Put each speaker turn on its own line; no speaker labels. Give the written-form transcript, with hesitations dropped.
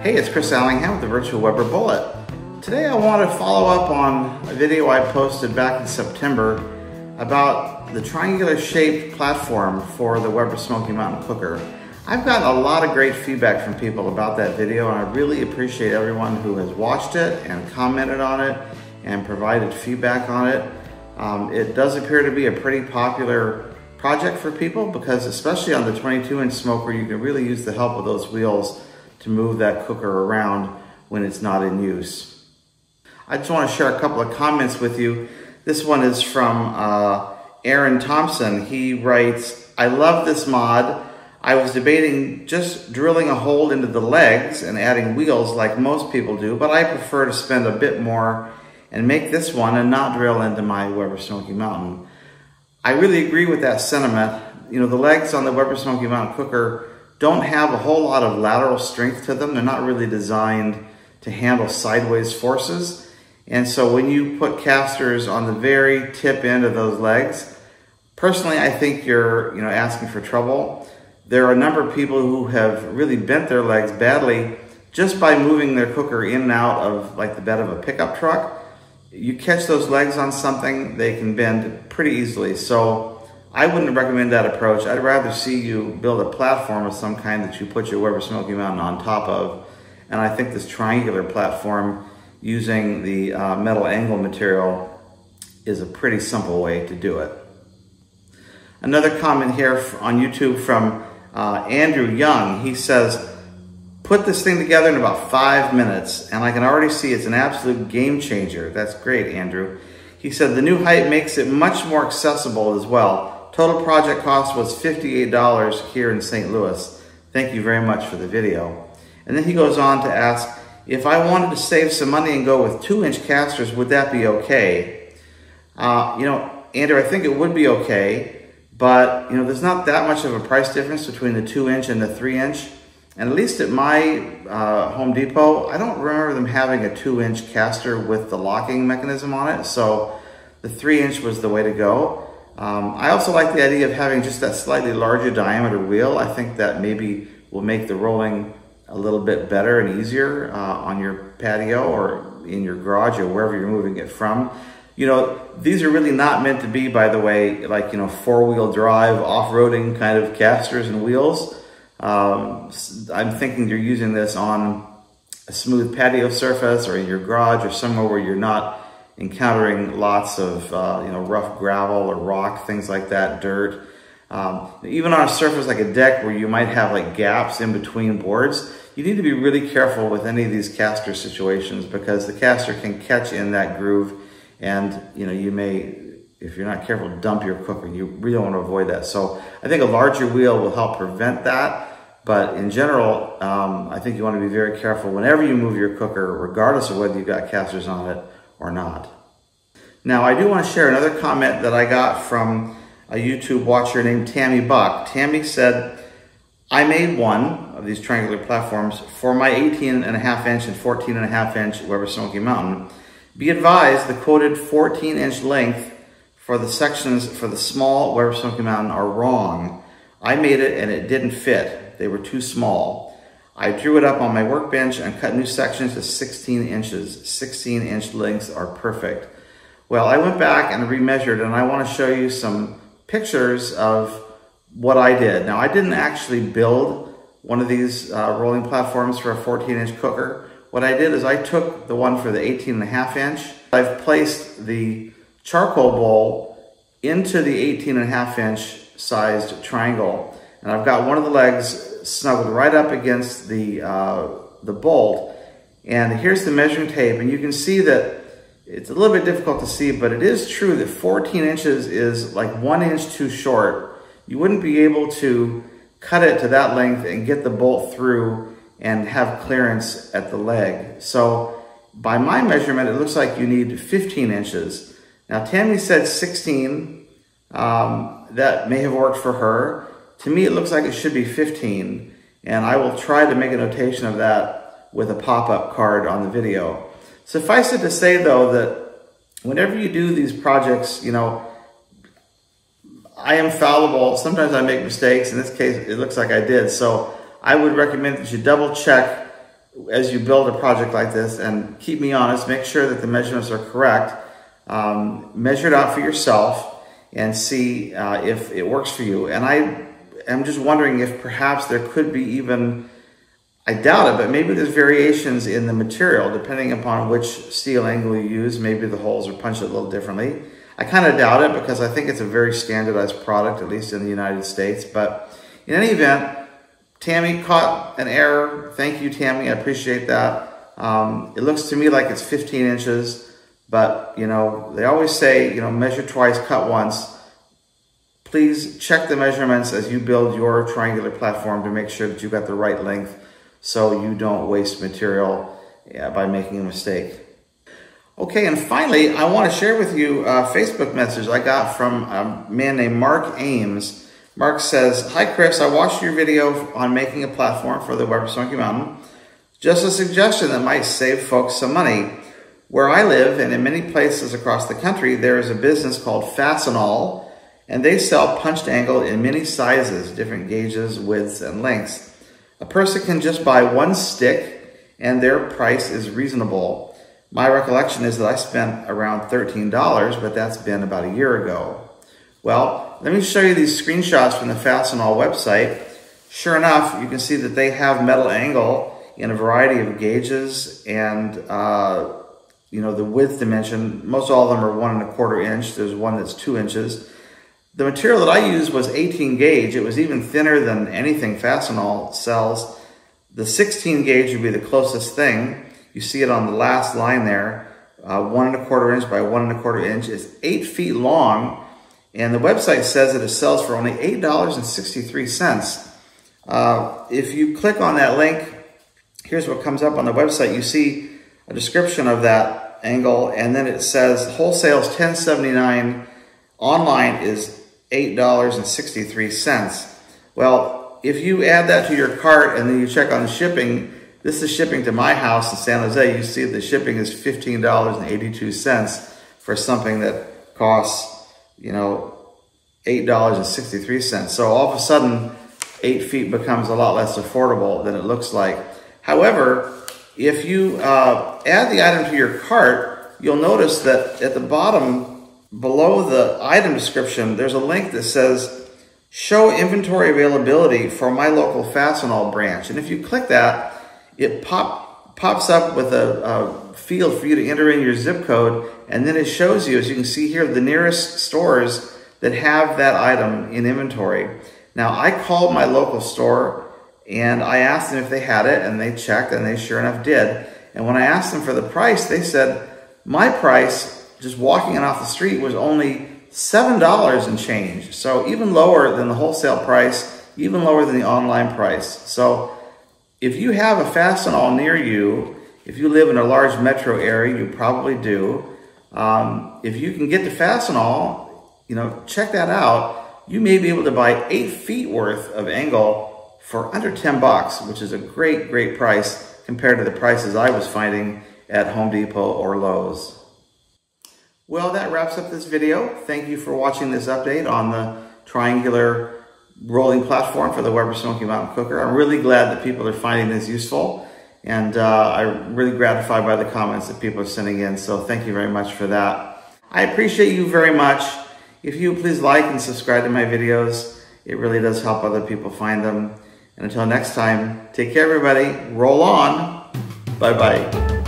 Hey, it's Chris Allingham with the Virtual Weber Bullet. Today I want to follow up on a video I posted back in September about the triangular shaped platform for the Weber Smokey Mountain Cooker. I've gotten a lot of great feedback from people about that video, and I really appreciate everyone who has watched it and commented on it and provided feedback on it. It does appear to be a pretty popular project for people because especially on the 22-inch smoker, you can really use the help of those wheels to move that cooker around when it's not in use. I just want to share a couple of comments with you. This one is from Aaron Thompson. He writes, "I love this mod. I was debating just drilling a hole into the legs and adding wheels like most people do, but I prefer to spend a bit more and make this one and not drill into my Weber Smokey Mountain." I really agree with that sentiment. You know, the legs on the Weber Smokey Mountain Cooker don't have a whole lot of lateral strength to them. They're not really designed to handle sideways forces. And so when you put casters on the very tip end of those legs, personally, I think you're asking for trouble. There are a number of people who have really bent their legs badly just by moving their cooker in and out of like the bed of a pickup truck. You catch those legs on something, they can bend pretty easily. So I wouldn't recommend that approach. I'd rather see you build a platform of some kind that you put your Weber Smokey Mountain on top of. And I think this triangular platform using the metal angle material is a pretty simple way to do it. Another comment here on YouTube from Andrew Young. He says, "Put this thing together in about 5 minutes, and I can already see it's an absolute game changer." That's great, Andrew. He said, "The new height makes it much more accessible as well. Total project cost was $58 here in St. Louis. Thank you very much for the video." And then he goes on to ask, "If I wanted to save some money and go with 2-inch casters, would that be okay?" Andrew, I think it would be okay, but there's not that much of a price difference between the 2-inch and the 3-inch. And at least at my Home Depot, I don't remember them having a 2-inch caster with the locking mechanism on it. So the 3-inch was the way to go. I also like the idea of having just that slightly larger diameter wheel. I think that maybe will make the rolling a little bit better and easier on your patio or in your garage or wherever you're moving it from. These are really not meant to be, by the way, like, 4-wheel drive, off-roading kind of casters and wheels. I'm thinking you're using this on a smooth patio surface or in your garage or somewhere where you're not encountering lots of rough gravel or rock, things like that, dirt. Even on a surface like a deck where you might have like gaps in between boards, you need to be really careful with any of these caster situations because the caster can catch in that groove and you may, if you're not careful, dump your cooker. You really want to avoid that. So I think a larger wheel will help prevent that. But in general, I think you want to be very careful whenever you move your cooker, regardless of whether you've got casters on it or not. Now, I do want to share another comment that I got from a YouTube watcher named Tammy Buck. Tammy said, "I made one of these triangular platforms for my 18.5-inch and 14.5-inch Weber Smokey Mountain. Be advised, the quoted 14-inch length for the sections for the small Weber Smokey Mountain are wrong. I made it and it didn't fit. They were too small. I drew it up on my workbench and cut new sections to 16 inches. 16-inch lengths are perfect." Well, I went back and remeasured, and I want to show you some pictures of what I did. Now, I didn't actually build one of these rolling platforms for a 14-inch cooker. What I did is I took the one for the 18.5-inch. I've placed the charcoal bowl into the 18.5-inch sized triangle, and I've got one of the legs snuggled right up against the bolt. And here's the measuring tape, and you can see that it's a little bit difficult to see, but it is true that 14 inches is like 1 inch too short. You wouldn't be able to cut it to that length and get the bolt through and have clearance at the leg. So by my measurement, it looks like you need 15 inches. Now, Tammy said 16. That may have worked for her. To me, it looks like it should be 15, and I will try to make a notation of that with a pop-up card on the video. Suffice it to say, though, that whenever you do these projects, I am fallible. Sometimes I make mistakes. In this case, it looks like I did. So I would recommend that you double check as you build a project like this, and keep me honest, make sure that the measurements are correct. Measure it out for yourself and see if it works for you. And I am just wondering if perhaps there could be even, I doubt it, but maybe there's variations in the material depending upon which steel angle you use. Maybe the holes are punched a little differently. I kind of doubt it because I think it's a very standardized product, at least in the United States. But in any event, Tammy caught an error. Thank you, Tammy. I appreciate that. It looks to me like it's 15 inches, but you know, they always say, you know, measure twice, cut once. Please check the measurements as you build your triangular platform to make sure that you've got the right length so you don't waste material by making a mistake. Okay, and finally, I want to share with you a Facebook message I got from a man named Mark Ames. Mark says, "Hi Chris, I watched your video on making a platform for the Weber Smokey Mountain. Just a suggestion that might save folks some money. Where I live, and in many places across the country, there is a business called Fastenal, and they sell punched angle in many sizes, different gauges, widths, and lengths. A person can just buy one stick, and their price is reasonable. My recollection is that I spent around $13, but that's been about a year ago." Well, let me show you these screenshots from the Fastenal website. Sure enough, you can see that they have metal angle in a variety of gauges and you know, the width dimension. Most all of them are 1 1/4 inch. There's one that's 2 inches. The material that I used was 18 gauge. It was even thinner than anything Fastenal sells. The 16 gauge would be the closest thing. You see it on the last line there, 1 1/4 inch by 1 1/4 inch. It's 8 feet long, and the website says that it sells for only $8.63. If you click on that link, here's what comes up on the website. You see a description of that angle, and then it says wholesale is $10.79, online is $8.63. Well, if you add that to your cart and then you check on the shipping, this is shipping to my house in San Jose. You see the shipping is $15.82 for something that costs, you know, $8.63. So all of a sudden, 8 feet becomes a lot less affordable than it looks like. However, if you add the item to your cart, you'll notice that at the bottom, below the item description, there's a link that says, "Show inventory availability for my local Fastenal branch." And if you click that, it pops up with a field for you to enter in your zip code, and then it shows you, as you can see here, the nearest stores that have that item in inventory. Now, I called my local store and I asked them if they had it, and they checked, and they sure enough did. And when I asked them for the price, they said my price, just walking it off the street, was only $7 and change. So even lower than the wholesale price, even lower than the online price. So if you have a Fastenal near you, if you live in a large metro area, you probably do. If you can get to Fastenal, you know, check that out. You may be able to buy 8 feet worth of angle for under 10 bucks, which is a great, great price compared to the prices I was finding at Home Depot or Lowe's. Well, that wraps up this video. Thank you for watching this update on the triangular rolling platform for the Weber Smokey Mountain Cooker. I'm really glad that people are finding this useful, and I'm really gratified by the comments that people are sending in, so thank you very much for that. I appreciate you very much. If you please like and subscribe to my videos, it really does help other people find them. And until next time, take care everybody, roll on, bye-bye.